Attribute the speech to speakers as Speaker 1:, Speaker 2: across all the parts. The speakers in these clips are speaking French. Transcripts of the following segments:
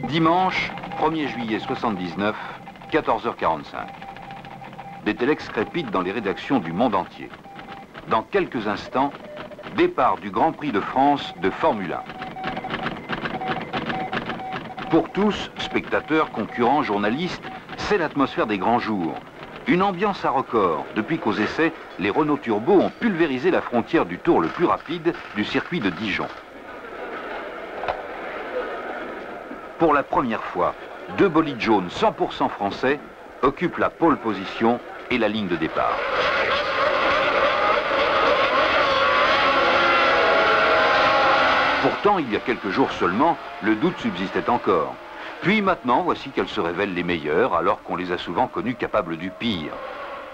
Speaker 1: Dimanche 1er juillet 79, 14h45. Des téléx crépitent dans les rédactions du monde entier. Dans quelques instants, départ du Grand Prix de France de Formule 1. Pour tous, spectateurs, concurrents, journalistes, c'est l'atmosphère des grands jours. Une ambiance à record, depuis qu'aux essais, les Renault Turbo ont pulvérisé la frontière du tour le plus rapide du circuit de Dijon. Pour la première fois, deux bolides jaunes 100% français occupent la pole position et la ligne de départ. Pourtant, il y a quelques jours seulement, le doute subsistait encore. Puis maintenant, voici qu'elles se révèlent les meilleures, alors qu'on les a souvent connues capables du pire.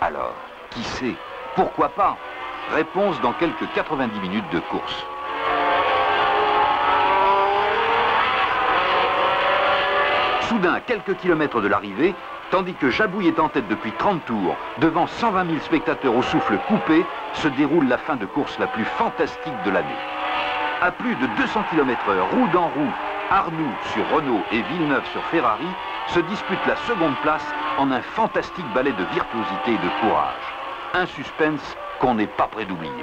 Speaker 1: Alors, qui sait? Pourquoi pas? Réponse dans quelques 90 minutes de course. Soudain, à quelques kilomètres de l'arrivée, tandis que Jabouille est en tête depuis 30 tours, devant 120 000 spectateurs au souffle coupé, se déroule la fin de course la plus fantastique de l'année. À plus de 200 km/h, roue dans roue, Arnoux sur Renault et Villeneuve sur Ferrari se disputent la seconde place en un fantastique ballet de virtuosité et de courage. Un suspense qu'on n'est pas prêt d'oublier.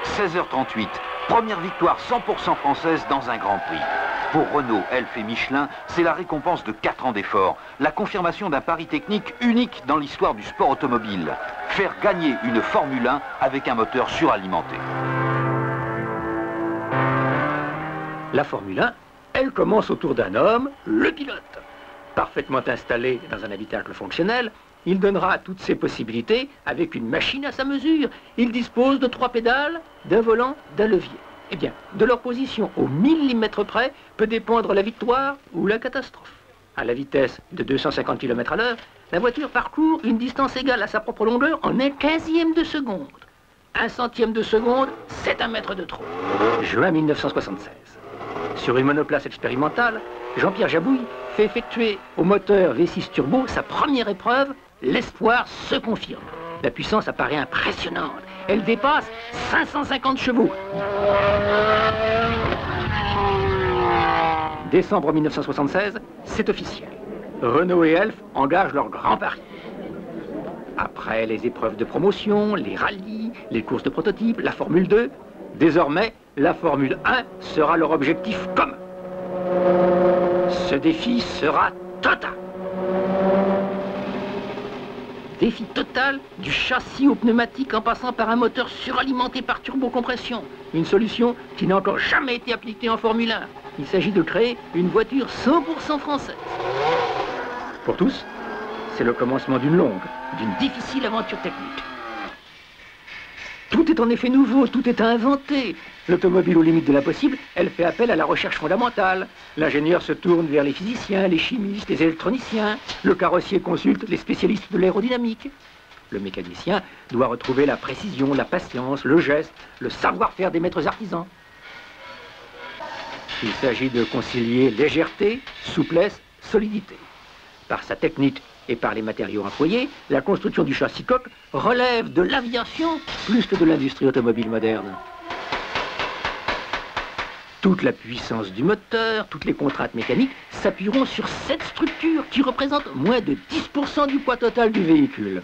Speaker 1: 16h38, première victoire 100% française dans un Grand Prix. Pour Renault, Elf et Michelin, c'est la récompense de 4 ans d'efforts, la confirmation d'un pari technique unique dans l'histoire du sport automobile. Faire gagner une Formule 1 avec un moteur suralimenté.
Speaker 2: La Formule 1, elle commence autour d'un homme, le pilote. Parfaitement installé dans un habitacle fonctionnel, il donnera toutes ses possibilités avec une machine à sa mesure. Il dispose de 3 pédales, d'un volant, d'un levier. Eh bien, de leur position au millimètre près peut dépendre la victoire ou la catastrophe. À la vitesse de 250 km/h, la voiture parcourt une distance égale à sa propre longueur en 1/15e de seconde. 1 centième de seconde, c'est 1 mètre de trop. Juin 1976. Sur une monoplace expérimentale, Jean-Pierre Jabouille fait effectuer au moteur V6 Turbo sa première épreuve. L'espoir se confirme. La puissance apparaît impressionnante. Elle dépasse 550 chevaux. Décembre 1976, c'est officiel. Renault et Elf engagent leur grand pari. Après les épreuves de promotion, les rallyes, les courses de prototypes, la Formule 2, désormais, la Formule 1 sera leur objectif commun. Ce défi sera total. Défi total du châssis au pneumatique en passant par un moteur suralimenté par turbocompression. Une solution qui n'a encore jamais été appliquée en Formule 1. Il s'agit de créer une voiture 100% française. Pour tous, c'est le commencement d'une longue, d'une difficile aventure technique. Tout est en effet nouveau, tout est à inventer. L'automobile aux limites de l'impossible, elle fait appel à la recherche fondamentale. L'ingénieur se tourne vers les physiciens, les chimistes, les électroniciens. Le carrossier consulte les spécialistes de l'aérodynamique. Le mécanicien doit retrouver la précision, la patience, le geste, le savoir-faire des maîtres artisans. Il s'agit de concilier légèreté, souplesse, solidité. Par sa technique et par les matériaux employés, la construction du châssis coque relève de l'aviation plus que de l'industrie automobile moderne. Toute la puissance du moteur, toutes les contraintes mécaniques s'appuieront sur cette structure qui représente moins de 10% du poids total du véhicule.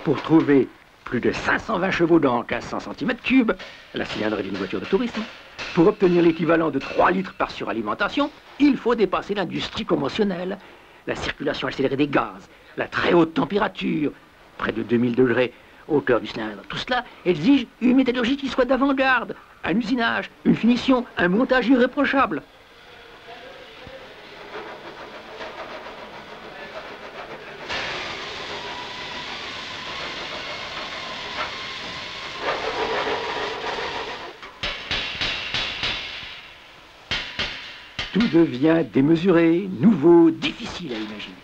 Speaker 2: Pour trouver plus de 520 chevaux dans 1500 cm3, la cylindrée d'une voiture de tourisme, pour obtenir l'équivalent de 3 litres par suralimentation, il faut dépasser l'industrie conventionnelle. La circulation accélérée des gaz, la très haute température, près de 2000 degrés au cœur du cylindre. Tout cela exige une métallurgie qui soit d'avant-garde, un usinage, une finition, un montage irréprochable. Tout devient démesuré, nouveau, difficile à imaginer.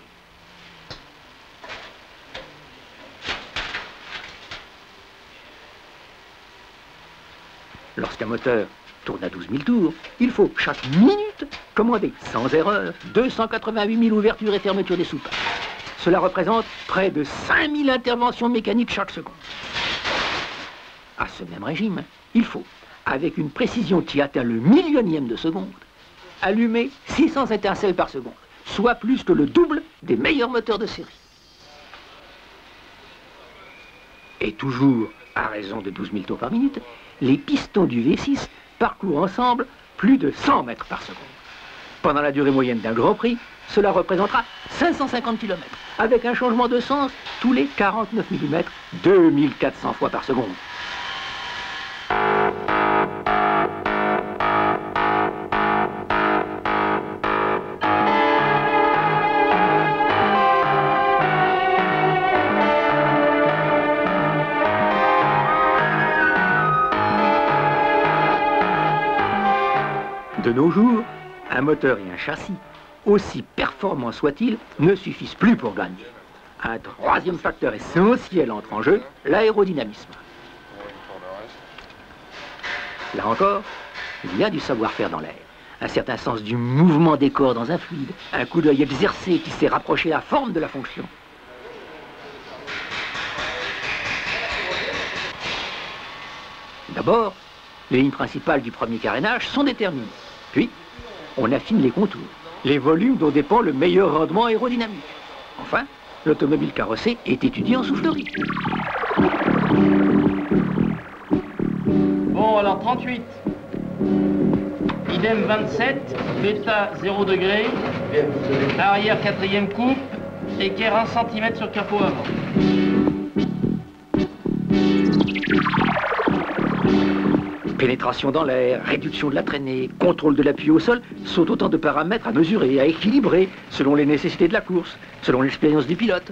Speaker 2: Lorsqu'un moteur tourne à 12 000 tours, il faut chaque minute commander sans erreur 288 000 ouvertures et fermetures des soupapes. cela représente près de 5000 interventions mécaniques chaque seconde. À ce même régime, il faut, avec une précision qui atteint le millionième de seconde, allumer 600 étincelles par seconde, soit plus que le double des meilleurs moteurs de série. Et toujours à raison de 12 000 tours par minute, les pistons du V6 parcourent ensemble plus de 100 mètres par seconde. Pendant la durée moyenne d'un Grand Prix, cela représentera 550 km, avec un changement de sens tous les 49 mm, 2400 fois par seconde. De nos jours, un moteur et un châssis, aussi performants soient-ils, ne suffisent plus pour gagner. Un troisième facteur essentiel entre en jeu, l'aérodynamisme. Là encore, il y a du savoir-faire dans l'air, un certain sens du mouvement des corps dans un fluide, un coup d'œil exercé qui sait rapprocher la forme de la fonction. D'abord, les lignes principales du premier carénage sont déterminées. Puis, on affine les contours, les volumes dont dépend le meilleur rendement aérodynamique. Enfin, l'automobile carrossée est étudiée en soufflerie.
Speaker 3: Bon, alors 38. Idem 27, bêta 0 degré, arrière 4e coupe, équerre 1 cm sur capot avant.
Speaker 2: Pénétration dans l'air, réduction de la traînée, contrôle de l'appui au sol sont autant de paramètres à mesurer et à équilibrer selon les nécessités de la course, selon l'expérience du pilote.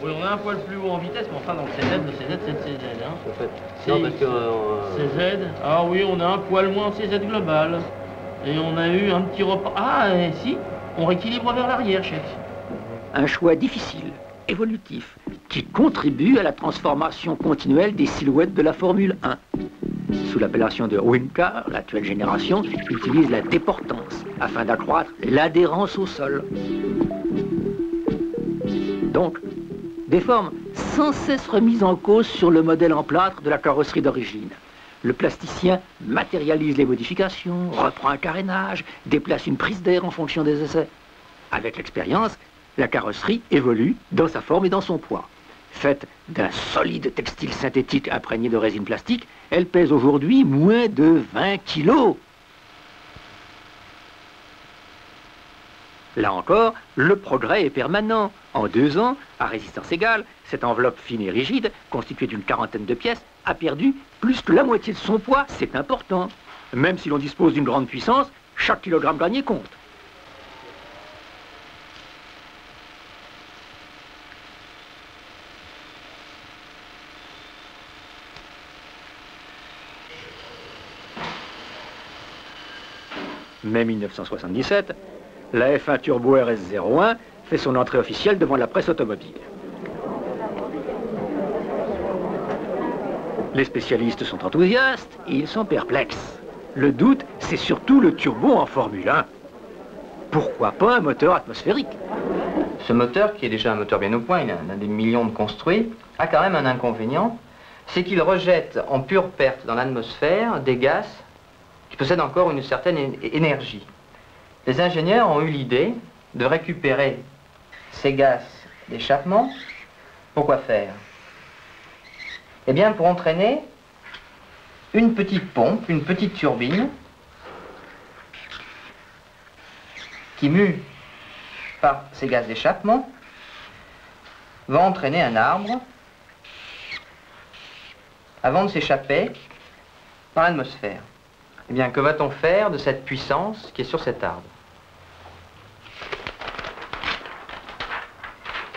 Speaker 3: Oui, on a un poil plus haut en vitesse, mais enfin dans le CZ, c'est le CZ. Hein.
Speaker 4: Non, parce que...
Speaker 3: CZ, ah oui, on a un poil moins en CZ global. Et on a eu un petit repas. Ah, et si, on rééquilibre vers l'arrière, chef.
Speaker 2: Un choix difficile, évolutif, qui contribue à la transformation continuelle des silhouettes de la Formule 1. Sous l'appellation de Wing-Car, l'actuelle génération utilise la déportance afin d'accroître l'adhérence au sol. Donc, des formes sans cesse remises en cause sur le modèle en plâtre de la carrosserie d'origine. Le plasticien matérialise les modifications, reprend un carénage, déplace une prise d'air en fonction des essais. Avec l'expérience, la carrosserie évolue dans sa forme et dans son poids. Faite d'un solide textile synthétique imprégné de résine plastique, elle pèse aujourd'hui moins de 20 kilos. Là encore, le progrès est permanent. En 2 ans, à résistance égale, cette enveloppe fine et rigide, constituée d'une 40aine de pièces, a perdu plus que la moitié de son poids. C'est important. Même si l'on dispose d'une grande puissance, chaque kilogramme gagné compte. Mai 1977, la F1 Turbo RS01 fait son entrée officielle devant la presse automobile. Les spécialistes sont enthousiastes et ils sont perplexes. Le doute, c'est surtout le turbo en Formule 1. Pourquoi pas un moteur atmosphérique?
Speaker 4: Ce moteur, qui est déjà un moteur bien au point, il en a des millions de construits, a quand même un inconvénient, c'est qu'il rejette en pure perte dans l'atmosphère des gaz qui possèdent encore une certaine énergie. Les ingénieurs ont eu l'idée de récupérer ces gaz d'échappement. Pourquoi faire? Eh bien, pour entraîner une petite pompe, une petite turbine, qui, mue par ces gaz d'échappement, va entraîner un arbre avant de s'échapper dans l'atmosphère. Eh bien, que va-t-on faire de cette puissance qui est sur cet arbre?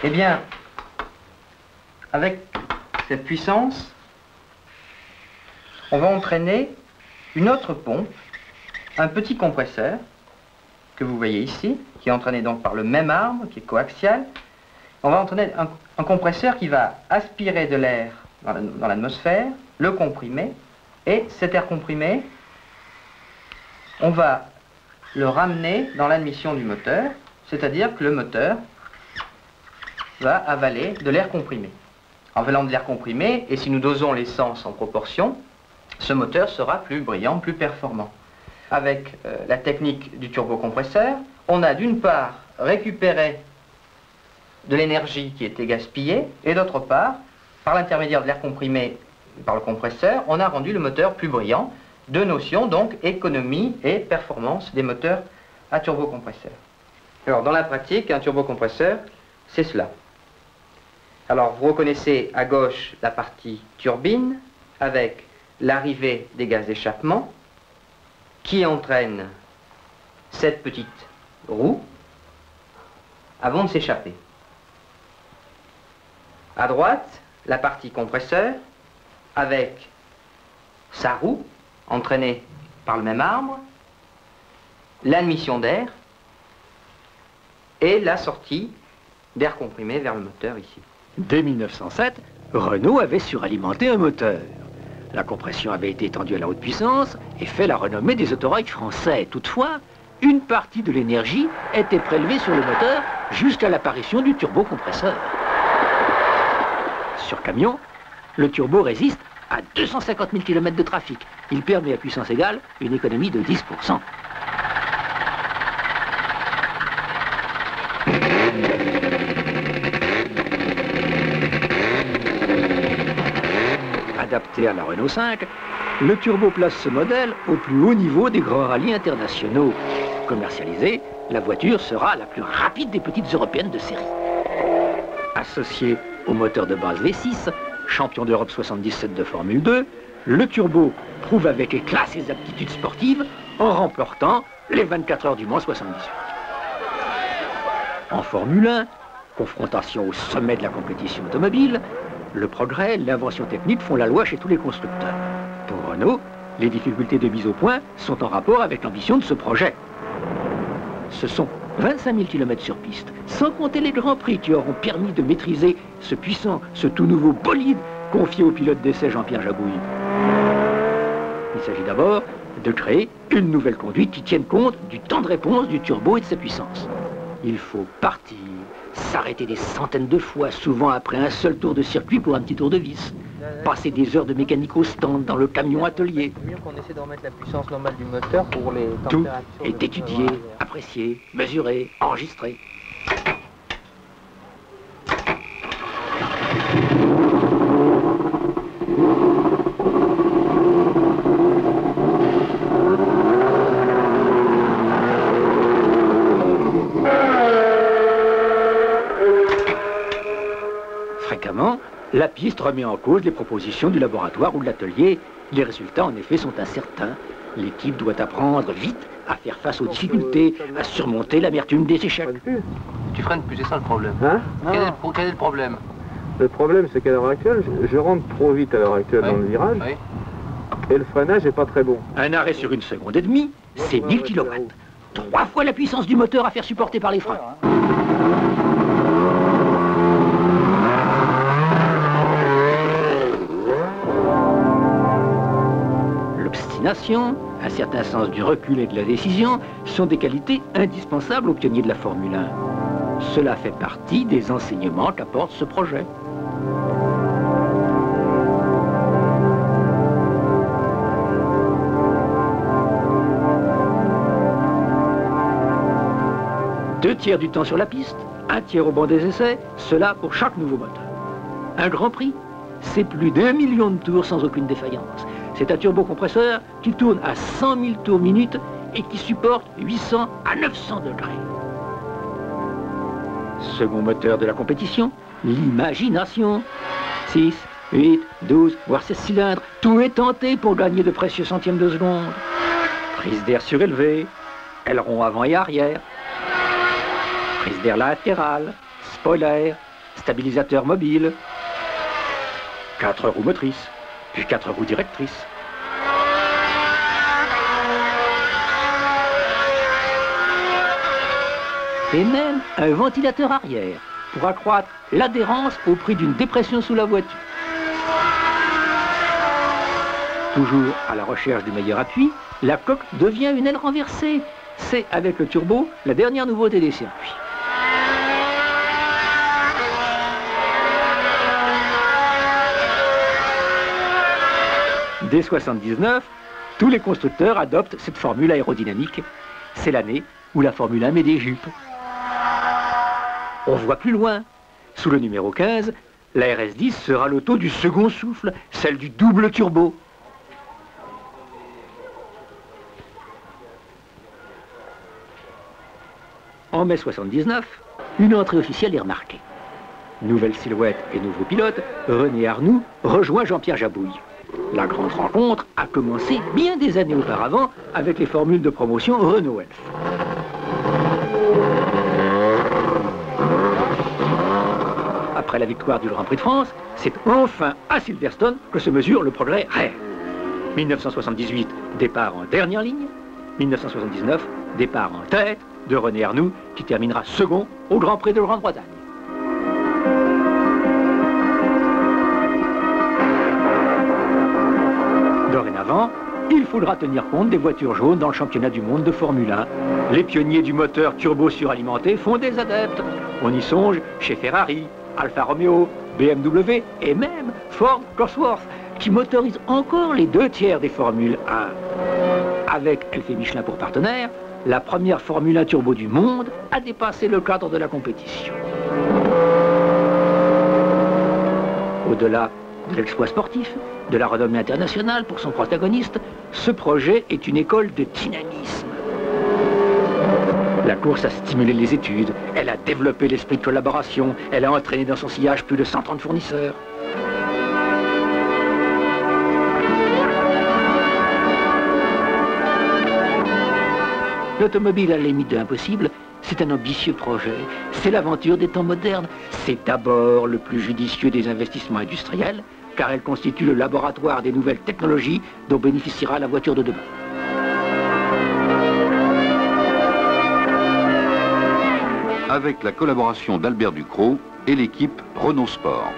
Speaker 4: Eh bien, avec cette puissance, on va entraîner une autre pompe, un petit compresseur, que vous voyez ici, qui est entraîné donc par le même arbre, qui est coaxial. On va entraîner un compresseur qui va aspirer de l'air dans l'atmosphère, le comprimer, et cet air comprimé, on va le ramener dans l'admission du moteur, c'est-à-dire que le moteur va avaler de l'air comprimé. En avalant de l'air comprimé, et si nous dosons l'essence en proportion, ce moteur sera plus brillant, plus performant. Avec la technique du turbocompresseur, on a d'une part récupéré de l'énergie qui était gaspillée, et d'autre part, par l'intermédiaire de l'air comprimé par le compresseur, on a rendu le moteur plus brillant. Deux notions, donc économie et performance des moteurs à turbocompresseur. Alors, dans la pratique, un turbocompresseur, c'est cela. Alors, vous reconnaissez à gauche la partie turbine, avec l'arrivée des gaz d'échappement, qui entraîne cette petite roue avant de s'échapper. À droite, la partie compresseur, avec sa roue, entraînée par le même arbre, l'admission d'air et la sortie d'air comprimé vers le moteur ici.
Speaker 2: Dès 1907, Renault avait suralimenté un moteur. La compression avait été étendue à la haute puissance et fait la renommée des autorails français. Toutefois, une partie de l'énergie était prélevée sur le moteur jusqu'à l'apparition du turbocompresseur. Sur camion, le turbo résiste à 250 000 km de trafic. Il permet à puissance égale une économie de 10%. Adapté à la Renault 5, le turbo place ce modèle au plus haut niveau des grands rallyes internationaux. Commercialisée, la voiture sera la plus rapide des petites européennes de série. Associé au moteur de base V6, champion d'Europe 77 de Formule 2, le turbo prouve avec éclat ses aptitudes sportives en remportant les 24 heures du Mans 78. En Formule 1, confrontation au sommet de la compétition automobile, le progrès et l'invention technique font la loi chez tous les constructeurs. Pour Renault, les difficultés de mise au point sont en rapport avec l'ambition de ce projet. Ce sont 25 000 km sur piste, sans compter les grands prix qui auront permis de maîtriser ce puissant, ce tout nouveau bolide confié au pilote d'essai Jean-Pierre Jabouille. Il s'agit d'abord de créer une nouvelle conduite qui tienne compte du temps de réponse du turbo et de sa puissance. Il faut partir, s'arrêter des centaines de fois, souvent après un seul tour de circuit pour un petit tour de vis. Passer des heures de mécanique au stand dans le camion atelier.
Speaker 4: C'est mieux qu'on essaie de remettre la puissance normale du moteur pour les
Speaker 2: Tout
Speaker 4: températures.
Speaker 2: est étudié, apprécié, mesuré, enregistré. Fréquemment, la piste remet en cause les propositions du laboratoire ou de l'atelier. Les résultats, en effet, sont incertains. L'équipe doit apprendre vite à faire face aux difficultés, à surmonter l'amertume des échecs.
Speaker 4: Tu freines plus, c'est ça le problème.
Speaker 5: Hein?
Speaker 4: Quel est le problème?
Speaker 5: Le problème, c'est qu'à l'heure actuelle, je rentre trop vite à l'heure actuelle dans le virage,
Speaker 4: Oui.
Speaker 5: et le freinage n'est pas très bon.
Speaker 2: Un arrêt sur 1 seconde et demie, c'est 1000 km. 3 fois la puissance du moteur à faire supporter par les freins. L'obstination, un certain sens du recul et de la décision sont des qualités indispensables aux pionniers de la Formule 1. Cela fait partie des enseignements qu'apporte ce projet. Deux tiers du temps sur la piste, un tiers au banc des essais, cela pour chaque nouveau moteur. Un Grand Prix, c'est plus d'1 million de tours sans aucune défaillance. C'est un turbocompresseur qui tourne à 100 000 tours minute et qui supporte 800 à 900 degrés. Second moteur de la compétition, l'imagination. 6, 8, 12, voire 16 cylindres, tout est tenté pour gagner de précieux centièmes de seconde. Prise d'air surélevée, aileron avant et arrière, prise d'air latérale, spoiler, stabilisateur mobile, 4 roues motrices, puis 4 roues directrices. Et même un ventilateur arrière pour accroître l'adhérence au prix d'une dépression sous la voiture. Toujours à la recherche du meilleur appui, la coque devient une aile renversée. c'est avec le turbo la dernière nouveauté des circuits. Dès 1979, tous les constructeurs adoptent cette formule aérodynamique. C'est l'année où la Formule 1 met des jupes. On voit plus loin. Sous le numéro 15, la RS10 sera l'auto du second souffle, celle du double turbo. En mai 79, une entrée officielle est remarquée. Nouvelle silhouette et nouveau pilote, René Arnoux rejoint Jean-Pierre Jabouille. La grande rencontre a commencé bien des années auparavant avec les formules de promotion Renault Elf. Après la victoire du Grand Prix de France, c'est enfin à Silverstone que se mesure le progrès réel. 1978, départ en dernière ligne. 1979, départ en tête de René Arnoux, qui terminera second au Grand Prix de Grande-Bretagne. Dorénavant, il faudra tenir compte des voitures jaunes dans le championnat du monde de Formule 1. Les pionniers du moteur turbo suralimenté font des adeptes. On y songe chez Ferrari, Alfa Romeo, BMW et même Ford Cosworth, qui motorise encore les 2/3 des Formules 1. Avec Elf et Michelin pour partenaires, la première Formule 1 turbo du monde a dépassé le cadre de la compétition. Au-delà de l'exploit sportif, de la renommée internationale pour son protagoniste, ce projet est une école de dynamisme. La course a stimulé les études, elle a développé l'esprit de collaboration, elle a entraîné dans son sillage plus de 130 fournisseurs. L'automobile à la limite de l'impossible, c'est un ambitieux projet. C'est l'aventure des temps modernes. C'est d'abord le plus judicieux des investissements industriels, car elle constitue le laboratoire des nouvelles technologies dont bénéficiera la voiture de demain.
Speaker 1: Avec la collaboration d'Albert Ducrot et l'équipe Renault Sport.